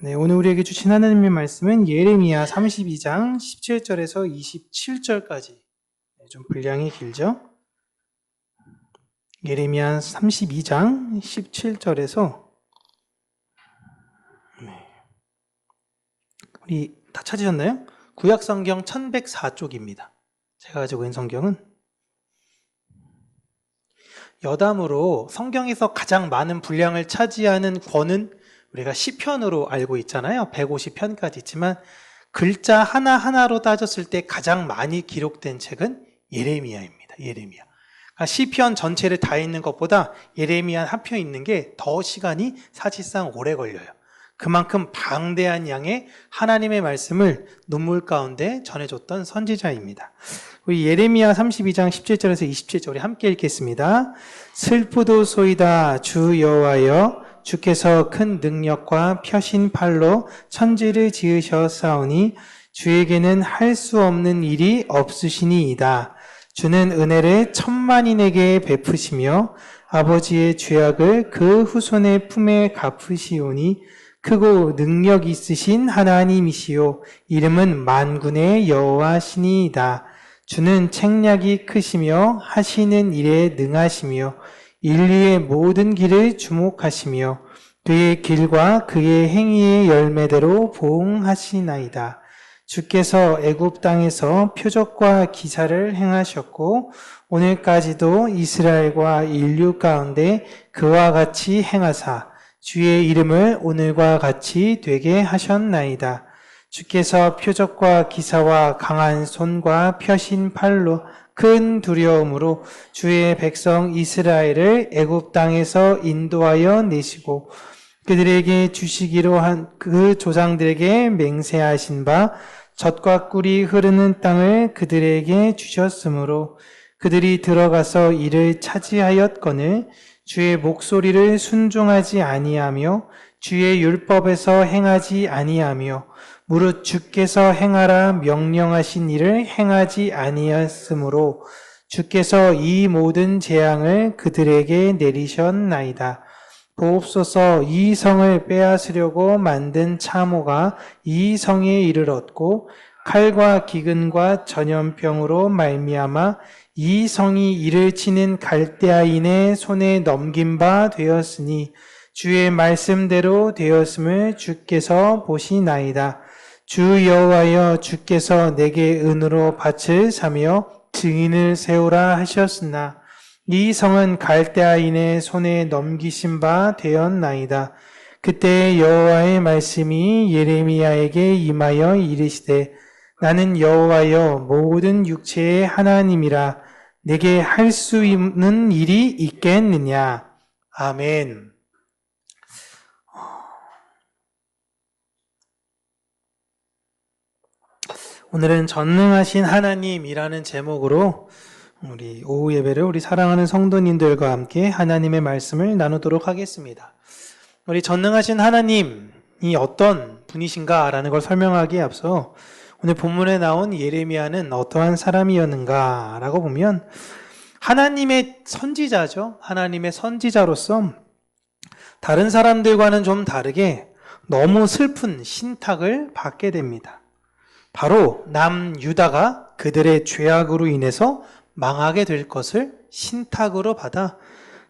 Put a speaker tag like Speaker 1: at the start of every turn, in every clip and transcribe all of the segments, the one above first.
Speaker 1: 네, 오늘 우리에게 주신 하나님의 말씀은 예레미야 32장 17절에서 27절까지. 좀 분량이 길죠? 예레미야 32장 17절에서 우리 다 찾으셨나요? 구약성경 1104쪽입니다. 제가 가지고 있는 성경은 여담으로 성경에서 가장 많은 분량을 차지하는 권은 우리가 시편으로 알고 있잖아요. 150편까지 있지만 글자 하나하나로 따졌을 때 가장 많이 기록된 책은 예레미야입니다. 예레미야. 그러니까 시편 전체를 다 읽는 것보다 예레미야 한 편 읽는 게 더 시간이 사실상 오래 걸려요. 그만큼 방대한 양의 하나님의 말씀을 눈물 가운데 전해줬던 선지자입니다. 우리 예레미야 32장 17절에서 27절 우리 함께 읽겠습니다. 슬프도소이다 주 여호와여, 주께서 큰 능력과 펴신 팔로 천지를 지으셨사오니 주에게는 할 수 없는 일이 없으시니이다. 주는 은혜를 천만인에게 베푸시며 아버지의 죄악을 그 후손의 품에 갚으시오니 크고 능력 있으신 하나님이시요 이름은 만군의 여호와시니이다. 주는 책략이 크시며 하시는 일에 능하시며 인류의 모든 길을 주목하시며 그의 길과 그의 행위의 열매대로 보응하시나이다. 주께서 애굽 땅에서 표적과 기사를 행하셨고 오늘까지도 이스라엘과 인류 가운데 그와 같이 행하사 주의 이름을 오늘과 같이 되게 하셨나이다. 주께서 표적과 기사와 강한 손과 펴신 팔로 큰 두려움으로 주의 백성 이스라엘을 애굽 땅에서 인도하여 내시고 그들에게 주시기로 한 그 조상들에게 맹세하신 바 젖과 꿀이 흐르는 땅을 그들에게 주셨으므로 그들이 들어가서 이를 차지하였거늘 주의 목소리를 순종하지 아니하며 주의 율법에서 행하지 아니하며 무릇 주께서 행하라 명령하신 일을 행하지 아니하였으므로 주께서 이 모든 재앙을 그들에게 내리셨나이다. 보옵소서, 이 성을 빼앗으려고 만든 참호가 이 성에 이르렀고 칼과 기근과 전염병으로 말미암아 이 성이 이를 치는 갈대아인의 손에 넘긴 바 되었으니 주의 말씀대로 되었음을 주께서 보시나이다. 주 여호와여, 주께서 내게 은으로 밭을 사며 증인을 세우라 하셨으나 이 성은 갈대아인의 손에 넘기신 바 되었나이다. 그때 여호와의 말씀이 예레미야에게 임하여 이르시되 나는 여호와여 모든 육체의 하나님이라 내게 할 수 있는 일이 있겠느냐. 아멘. 오늘은 전능하신 하나님이라는 제목으로 우리 오후 예배를 우리 사랑하는 성도님들과 함께 하나님의 말씀을 나누도록 하겠습니다. 우리 전능하신 하나님이 어떤 분이신가라는 걸 설명하기에 앞서 오늘 본문에 나온 예레미야는 어떠한 사람이었는가라고 보면 하나님의 선지자죠. 하나님의 선지자로서 다른 사람들과는 좀 다르게 너무 슬픈 신탁을 받게 됩니다. 바로 남유다가 그들의 죄악으로 인해서 망하게 될 것을 신탁으로 받아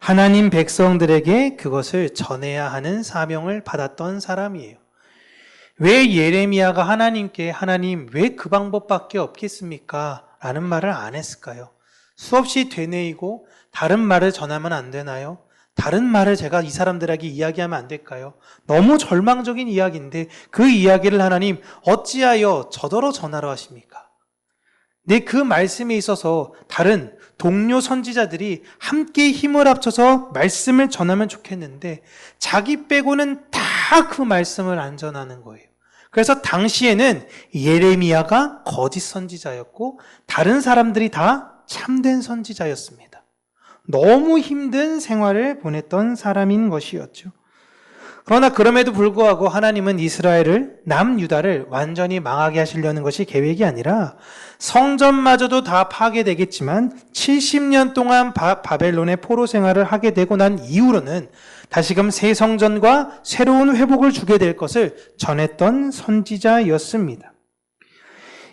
Speaker 1: 하나님 백성들에게 그것을 전해야 하는 사명을 받았던 사람이에요. 왜 예레미야가 하나님께 하나님 왜 그 방법밖에 없겠습니까? 라는 말을 안 했을까요? 수없이 되뇌이고 다른 말을 전하면 안 되나요? 다른 말을 제가 이 사람들에게 이야기하면 안 될까요? 너무 절망적인 이야기인데 그 이야기를 하나님 어찌하여 저더러 전하라 하십니까? 네, 그 말씀에 있어서 다른 동료 선지자들이 함께 힘을 합쳐서 말씀을 전하면 좋겠는데 자기 빼고는 다 그 말씀을 안 전하는 거예요. 그래서 당시에는 예레미야가 거짓 선지자였고 다른 사람들이 다 참된 선지자였습니다. 너무 힘든 생활을 보냈던 사람인 것이었죠. 그러나 그럼에도 불구하고 하나님은 이스라엘을, 남유다를 완전히 망하게 하시려는 것이 계획이 아니라 성전마저도 다 파괴되겠지만 70년 동안 바벨론의 포로 생활을 하게 되고 난 이후로는 다시금 새 성전과 새로운 회복을 주게 될 것을 전했던 선지자였습니다.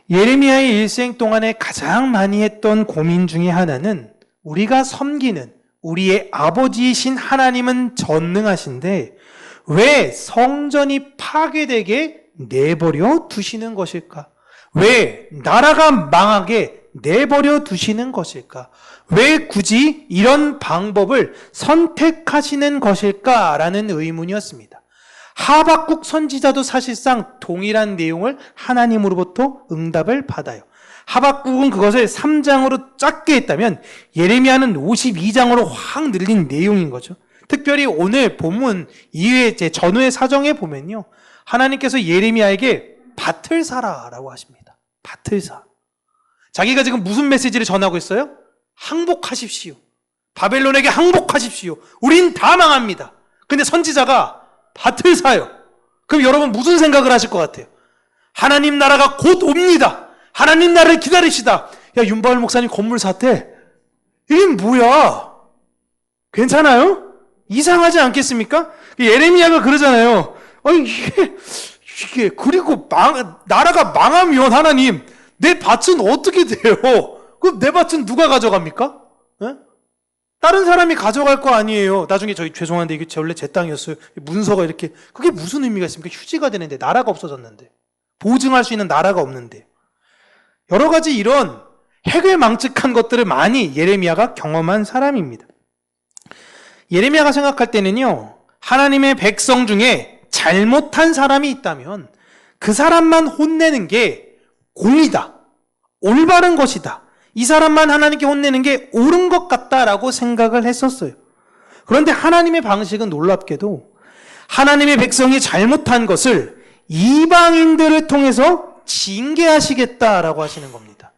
Speaker 1: 예레미야의 일생 동안에 가장 많이 했던 고민 중에 하나는 우리가 섬기는 우리의 아버지이신 하나님은 전능하신데 왜 성전이 파괴되게 내버려 두시는 것일까? 왜 나라가 망하게 내버려 두시는 것일까? 왜 굳이 이런 방법을 선택하시는 것일까라는 의문이었습니다. 하박국 선지자도 사실상 동일한 내용을 하나님으로부터 응답을 받아요. 하박국은 그것을 3장으로 짧게 했다면 예레미야는 52장으로 확 늘린 내용인 거죠. 특별히 오늘 본문 이후에 제 전후의 사정에 보면요, 하나님께서 예레미야에게 밭을 사라라고 하십니다. 밭을 사. 자기가 지금 무슨 메시지를 전하고 있어요? 항복하십시오. 바벨론에게 항복하십시오. 우린 다 망합니다. 근데 선지자가 밭을 사요. 그럼 여러분 무슨 생각을 하실 것 같아요? 하나님 나라가 곧 옵니다. 하나님 나라를 기다리시다. 야, 윤바울 목사님 건물 샀대. 이게 뭐야? 괜찮아요? 이상하지 않겠습니까? 예레미야가 그러잖아요. 아니 이게 그리고 나라가 망하면 하나님 내 밭은 어떻게 돼요? 그럼 내 밭은 누가 가져갑니까? 에? 다른 사람이 가져갈 거 아니에요. 나중에 죄송한데 이게 원래 제 땅이었어요. 문서가 이렇게 그게 무슨 의미가 있습니까? 휴지가 되는데 나라가 없어졌는데 보증할 수 있는 나라가 없는데 여러 가지 이런 해괴망측한 것들을 많이 예레미야가 경험한 사람입니다. 예레미야가 생각할 때는요, 하나님의 백성 중에 잘못한 사람이 있다면 그 사람만 혼내는 게 공이다, 올바른 것이다, 이 사람만 하나님께 혼내는 게 옳은 것 같다라고 생각을 했었어요. 그런데 하나님의 방식은 놀랍게도 하나님의 백성이 잘못한 것을 이방인들을 통해서 징계하시겠다라고 하시는 겁니다.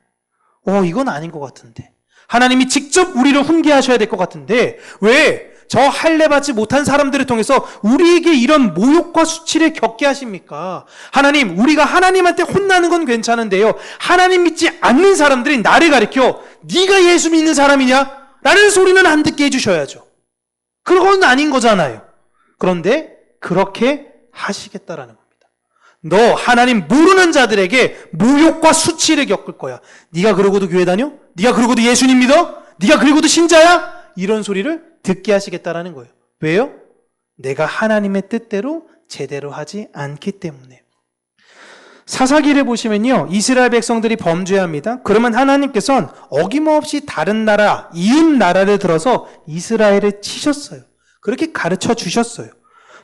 Speaker 1: 이건 아닌 것 같은데. 하나님이 직접 우리를 훈계하셔야 될 것 같은데 왜 저 할례 받지 못한 사람들을 통해서 우리에게 이런 모욕과 수치를 겪게 하십니까? 하나님, 우리가 하나님한테 혼나는 건 괜찮은데요, 하나님 믿지 않는 사람들이 나를 가리켜 네가 예수 믿는 사람이냐? 라는 소리는 안 듣게 해주셔야죠. 그건 아닌 거잖아요. 그런데 그렇게 하시겠다라는 겁니다. 너 하나님 모르는 자들에게 모욕과 수치를 겪을 거야. 네가 그러고도 교회 다녀? 네가 그러고도 예수님 믿어? 네가 그러고도 신자야? 이런 소리를 듣게 하시겠다라는 거예요. 왜요? 내가 하나님의 뜻대로 제대로 하지 않기 때문에. 사사기를 보시면요, 이스라엘 백성들이 범죄합니다. 그러면 하나님께서는 어김없이 다른 나라, 이웃 나라를 들어서 이스라엘을 치셨어요. 그렇게 가르쳐 주셨어요.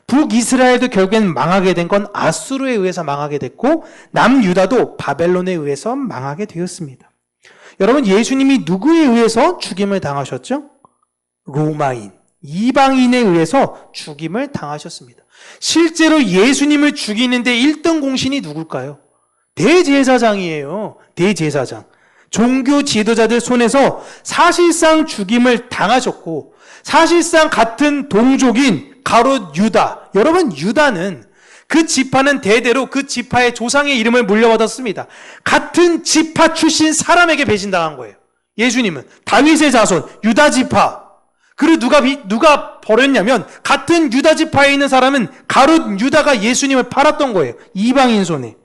Speaker 1: 북이스라엘도 결국엔 망하게 된 건 아수르에 의해서 망하게 됐고 남유다도 바벨론에 의해서 망하게 되었습니다. 여러분, 예수님이 누구에 의해서 죽임을 당하셨죠? 로마인, 이방인에 의해서 죽임을 당하셨습니다. 실제로 예수님을 죽이는데 1등 공신이 누굴까요? 대제사장이에요. 대제사장. 종교 지도자들 손에서 사실상 죽임을 당하셨고, 사실상 같은 동족인 가롯 유다. 여러분, 유다는 그 지파는 대대로 그 지파의 조상의 이름을 물려받았습니다. 같은 지파 출신 사람에게 배신당한 거예요. 예수님은 다윗의 자손 유다 지파. 그리고 누가 버렸냐면 같은 유다 지파에 있는 사람은 가룟 유다가 예수님을 팔았던 거예요. 이방인 손에.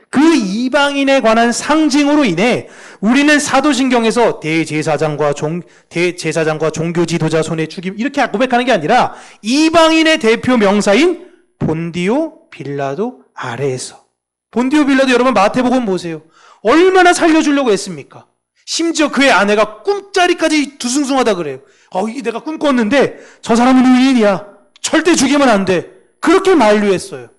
Speaker 1: 그 이방인에 관한 상징으로 인해 우리는 사도신경에서 대제사장과 종교 지도자 손에 죽임 이렇게 고백하는 게 아니라 이방인의 대표 명사인 본디오 빌라도 아래에서. 본디오 빌라도 여러분 마태복음 보세요. 얼마나 살려주려고 했습니까? 심지어 그의 아내가 꿈자리까지 두숭숭하다 그래요. 이게 내가 꿈꿨는데 저 사람은 의인이야. 절대 죽이면 안 돼. 그렇게 만류했어요.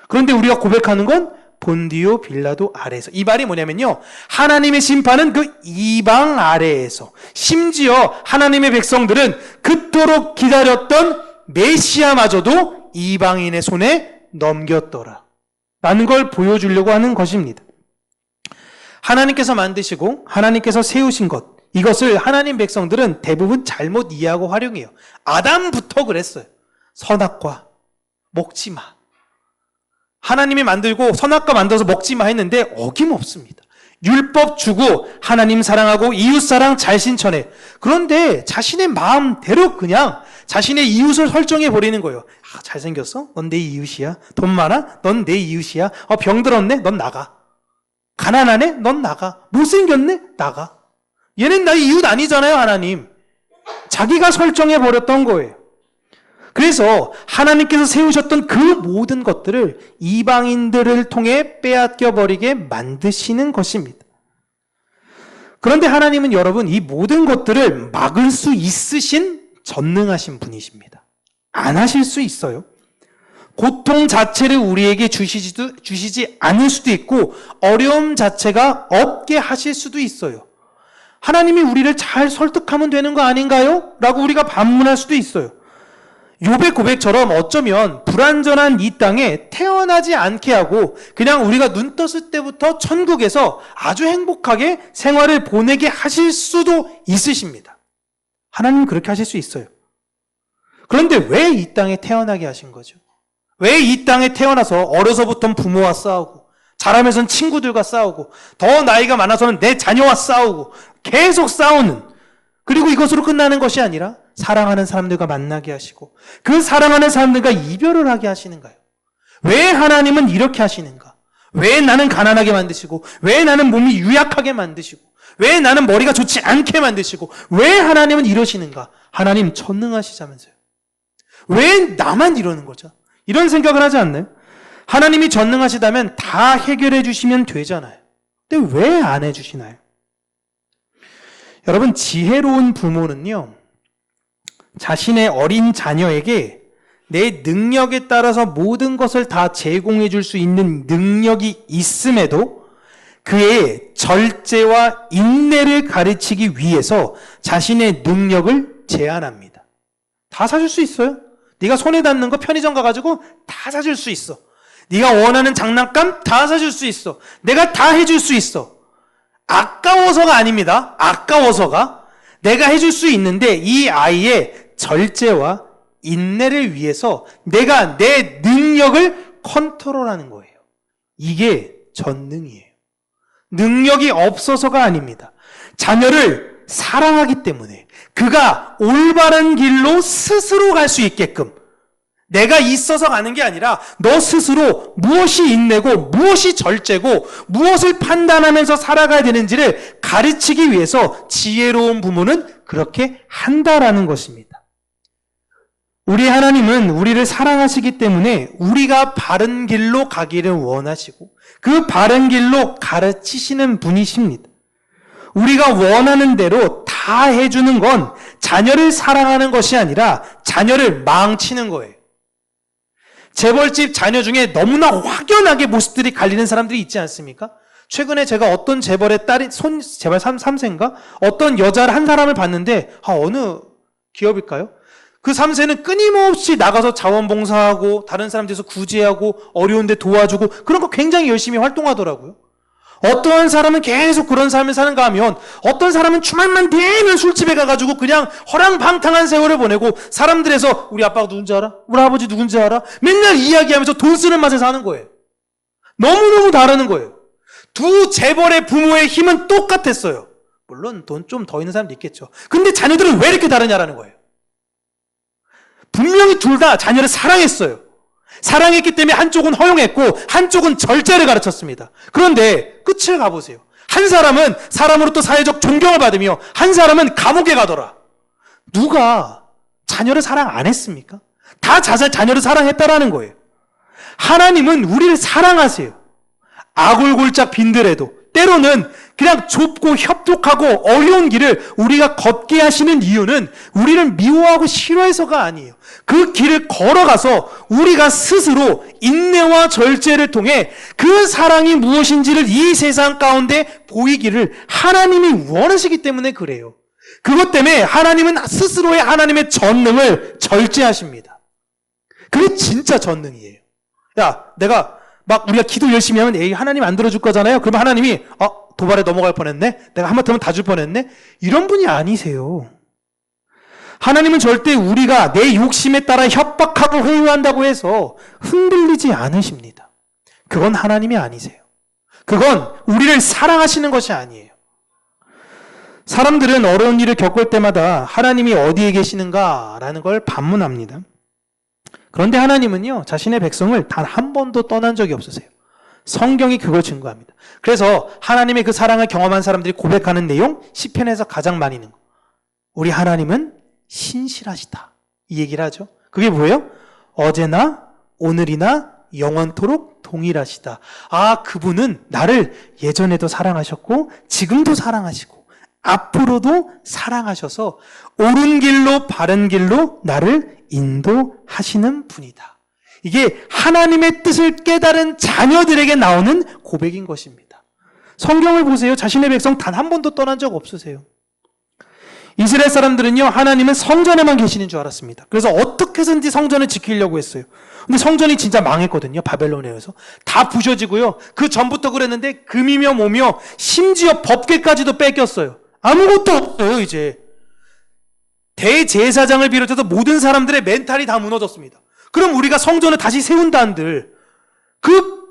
Speaker 1: 그런데 우리가 고백하는 건 본디오 빌라도 아래에서. 이 말이 뭐냐면요, 하나님의 심판은 그 이방 아래에서, 심지어 하나님의 백성들은 그토록 기다렸던 메시아마저도 이방인의 손에 넘겼더라 라는 걸 보여주려고 하는 것입니다. 하나님께서 만드시고 하나님께서 세우신 것, 이것을 하나님 백성들은 대부분 잘못 이해하고 활용해요. 아담부터 그랬어요. 선악과 먹지 마. 하나님이 만들고 선악과 만들어서 먹지 마 했는데 어김없습니다. 율법 주고 하나님 사랑하고 이웃 사랑 잘 신천해. 그런데 자신의 마음대로 그냥 자신의 이웃을 설정해 버리는 거예요. 잘생겼어? 넌 내 이웃이야. 돈 많아? 넌 내 이웃이야. 병들었네? 넌 나가. 가난하네? 넌 나가. 못생겼네? 나가. 얘는 나의 이웃 아니잖아요, 하나님. 자기가 설정해 버렸던 거예요. 그래서 하나님께서 세우셨던 그 모든 것들을 이방인들을 통해 빼앗겨 버리게 만드시는 것입니다. 그런데 하나님은 여러분 이 모든 것들을 막을 수 있으신 전능하신 분이십니다. 안 하실 수 있어요. 고통 자체를 우리에게 주시지 않을 수도 있고 어려움 자체가 없게 하실 수도 있어요. 하나님이 우리를 잘 설득하면 되는 거 아닌가요? 라고 우리가 반문할 수도 있어요. 욥의 고백처럼 어쩌면 불완전한 이 땅에 태어나지 않게 하고 그냥 우리가 눈 떴을 때부터 천국에서 아주 행복하게 생활을 보내게 하실 수도 있으십니다. 하나님은 그렇게 하실 수 있어요. 그런데 왜 이 땅에 태어나게 하신 거죠? 왜 이 땅에 태어나서 어려서부터 부모와 싸우고 자라면서는 친구들과 싸우고 더 나이가 많아서는 내 자녀와 싸우고 계속 싸우는, 그리고 이것으로 끝나는 것이 아니라 사랑하는 사람들과 만나게 하시고 그 사랑하는 사람들과 이별을 하게 하시는가요? 왜 하나님은 이렇게 하시는가? 왜 나는 가난하게 만드시고 왜 나는 몸이 유약하게 만드시고 왜 나는 머리가 좋지 않게 만드시고 왜 하나님은 이러시는가? 하나님 전능하시자면서요. 왜 나만 이러는 거죠? 이런 생각을 하지 않나요? 하나님이 전능하시다면 다 해결해 주시면 되잖아요. 근데 왜 안 해주시나요? 여러분, 지혜로운 부모는요, 자신의 어린 자녀에게 내 능력에 따라서 모든 것을 다 제공해 줄 수 있는 능력이 있음에도 그의 절제와 인내를 가르치기 위해서 자신의 능력을 제한합니다. 다 사줄 수 있어요. 네가 손에 닿는 거 편의점 가가지고 다 사줄 수 있어. 네가 원하는 장난감 다 사줄 수 있어. 내가 다 해줄 수 있어. 아까워서가 아닙니다. 아까워서가 내가 해줄 수 있는데 이 아이의 절제와 인내를 위해서 내가 내 능력을 컨트롤하는 거예요. 이게 전능이에요. 능력이 없어서가 아닙니다. 자녀를 사랑하기 때문에 그가 올바른 길로 스스로 갈 수 있게끔 내가 있어서 가는 게 아니라 너 스스로 무엇이 인내고 무엇이 절제고 무엇을 판단하면서 살아가야 되는지를 가르치기 위해서 지혜로운 부모는 그렇게 한다라는 것입니다. 우리 하나님은 우리를 사랑하시기 때문에 우리가 바른 길로 가기를 원하시고 그 바른 길로 가르치시는 분이십니다. 우리가 원하는 대로 다 해주는 건 자녀를 사랑하는 것이 아니라 자녀를 망치는 거예요. 재벌집 자녀 중에 너무나 확연하게 모습들이 갈리는 사람들이 있지 않습니까? 최근에 제가 어떤 재벌의 딸이, 재벌 3세인가? 어떤 여자를 한 사람을 봤는데, 어느 기업일까요? 그 3세는 끊임없이 나가서 자원봉사하고, 다른 사람들에서 구제하고, 어려운데 도와주고, 그런 거 굉장히 열심히 활동하더라고요. 어떠한 사람은 계속 그런 삶을 사는가 하면 어떤 사람은 주말만 되면 술집에 가가지고 그냥 허랑방탕한 세월을 보내고 사람들에서 우리 아빠가 누군지 알아? 우리 아버지 누군지 알아? 맨날 이야기하면서 돈 쓰는 맛에 사는 거예요. 너무너무 다르는 거예요. 두 재벌의 부모의 힘은 똑같았어요. 물론 돈 좀 더 있는 사람도 있겠죠. 근데 자녀들은 왜 이렇게 다르냐라는 거예요. 분명히 둘 다 자녀를 사랑했어요. 사랑했기 때문에 한쪽은 허용했고 한쪽은 절제를 가르쳤습니다. 그런데 끝을 가보세요. 한 사람은 사람으로부터 사회적 존경을 받으며 한 사람은 감옥에 가더라. 누가 자녀를 사랑 안 했습니까? 다 자녀를 사랑했다라는 거예요. 하나님은 우리를 사랑하세요. 아골골짝 빈들에도 때로는 그냥 좁고 협족하고 어려운 길을 우리가 걷게 하시는 이유는 우리를 미워하고 싫어해서가 아니에요. 그 길을 걸어가서 우리가 스스로 인내와 절제를 통해 그 사랑이 무엇인지를 이 세상 가운데 보이기를 하나님이 원하시기 때문에 그래요. 그것 때문에 하나님은 스스로의 하나님의 전능을 절제하십니다. 그게 진짜 전능이에요. 야, 내가 막 우리가 기도 열심히 하면 에이 하나님 안 들어줄 거잖아요. 그러면 하나님이 도발에 넘어갈 뻔했네. 내가 한마디면 다 줄 뻔했네. 이런 분이 아니세요. 하나님은 절대 우리가 내 욕심에 따라 협박하고 회유한다고 해서 흔들리지 않으십니다. 그건 하나님이 아니세요. 그건 우리를 사랑하시는 것이 아니에요. 사람들은 어려운 일을 겪을 때마다 하나님이 어디에 계시는가라는 걸 반문합니다. 그런데 하나님은요, 자신의 백성을 단 한 번도 떠난 적이 없으세요. 성경이 그걸 증거합니다. 그래서 하나님의 그 사랑을 경험한 사람들이 고백하는 내용, 시편에서 가장 많이 있는 거. 우리 하나님은 신실하시다. 이 얘기를 하죠. 그게 뭐예요? 어제나 오늘이나 영원토록 동일하시다. 아, 그분은 나를 예전에도 사랑하셨고 지금도 사랑하시고 앞으로도 사랑하셔서 옳은 길로 바른 길로 나를 인도하시는 분이다. 이게 하나님의 뜻을 깨달은 자녀들에게 나오는 고백인 것입니다. 성경을 보세요. 자신의 백성 단 한 번도 떠난 적 없으세요. 이스라엘 사람들은요, 하나님은 성전에만 계시는 줄 알았습니다. 그래서 어떻게 해서든지 성전을 지키려고 했어요. 근데 성전이 진짜 망했거든요. 바벨론에 의해서. 다 부셔지고요. 그 전부터 그랬는데 금이며 뭐며 심지어 법궤까지도 뺏겼어요. 아무것도 없어요, 이제. 대제사장을 비롯해서 모든 사람들의 멘탈이 다 무너졌습니다. 그럼 우리가 성전을 다시 세운다 한들 그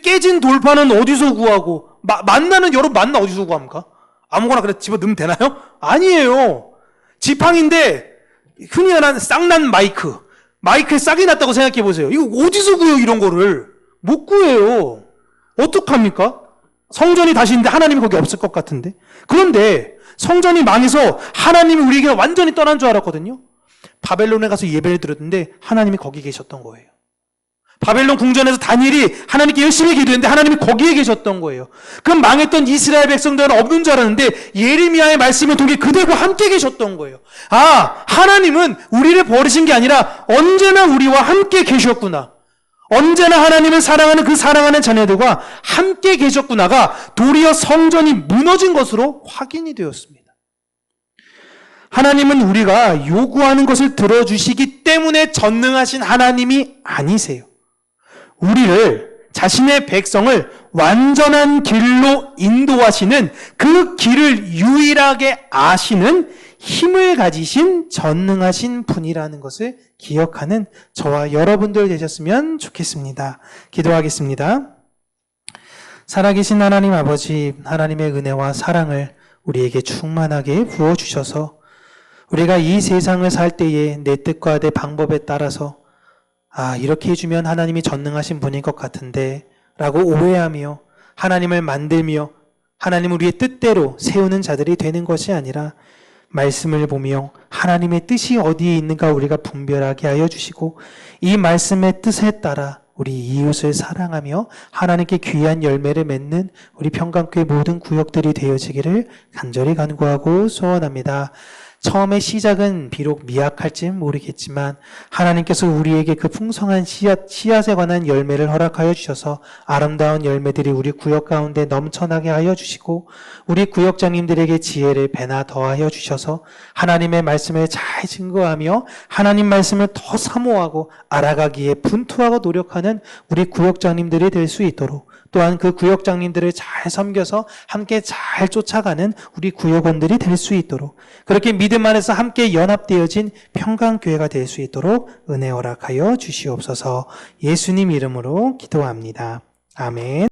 Speaker 1: 깨진 돌판은 어디서 구하고 만나는 여러분 만나 어디서 구합니까? 아무거나 그래 집어 넣으면 되나요? 아니에요. 지팡인데 흔히 말하는 쌍난 마이크에 싹이 났다고 생각해 보세요. 이거 어디서 구해요, 이런 거를? 못 구해요. 어떡합니까? 성전이 다시 있는데 하나님이 거기 없을 것 같은데. 그런데 성전이 망해서 하나님이 우리에게 완전히 떠난 줄 알았거든요. 바벨론에 가서 예배를 드렸는데 하나님이 거기 계셨던 거예요. 바벨론 궁전에서 다니엘이 하나님께 열심히 기도했는데 하나님이 거기에 계셨던 거예요. 그럼 망했던 이스라엘 백성들은 없는 줄 알았는데 예레미야의 말씀을 통해 그들과 함께 계셨던 거예요. 아, 하나님은 우리를 버리신 게 아니라 언제나 우리와 함께 계셨구나. 언제나 하나님을 사랑하는 그 사랑하는 자녀들과 함께 계셨구나가 도리어 성전이 무너진 것으로 확인이 되었습니다. 하나님은 우리가 요구하는 것을 들어주시기 때문에 전능하신 하나님이 아니세요. 우리를, 자신의 백성을 완전한 길로 인도하시는 그 길을 유일하게 아시는 힘을 가지신 전능하신 분이라는 것을 기억하는 저와 여러분들 되셨으면 좋겠습니다. 기도하겠습니다. 살아계신 하나님 아버지, 하나님의 은혜와 사랑을 우리에게 충만하게 부어주셔서 우리가 이 세상을 살 때에 내 뜻과 내 방법에 따라서 이렇게 해주면 하나님이 전능하신 분인 것 같은데 라고 오해하며 하나님을 만들며 하나님을 우리의 뜻대로 세우는 자들이 되는 것이 아니라 말씀을 보며 하나님의 뜻이 어디에 있는가 우리가 분별하게 하여 주시고 이 말씀의 뜻에 따라 우리 이웃을 사랑하며 하나님께 귀한 열매를 맺는 우리 평강교회 모든 구역들이 되어지기를 간절히 간구하고 소원합니다. 처음의 시작은 비록 미약할지 모르겠지만 하나님께서 우리에게 그 풍성한 씨앗에 관한 열매를 허락하여 주셔서 아름다운 열매들이 우리 구역 가운데 넘쳐나게 하여 주시고 우리 구역장님들에게 지혜를 배나 더하여 주셔서 하나님의 말씀을 잘 증거하며 하나님 말씀을 더 사모하고 알아가기에 분투하고 노력하는 우리 구역장님들이 될 수 있도록 또한 그 구역장님들을 잘 섬겨서 함께 잘 쫓아가는 우리 구역원들이 될 수 있도록 그렇게 믿음 안에서 함께 연합되어진 평강교회가 될 수 있도록 은혜 허락하여 주시옵소서. 예수님 이름으로 기도합니다. 아멘.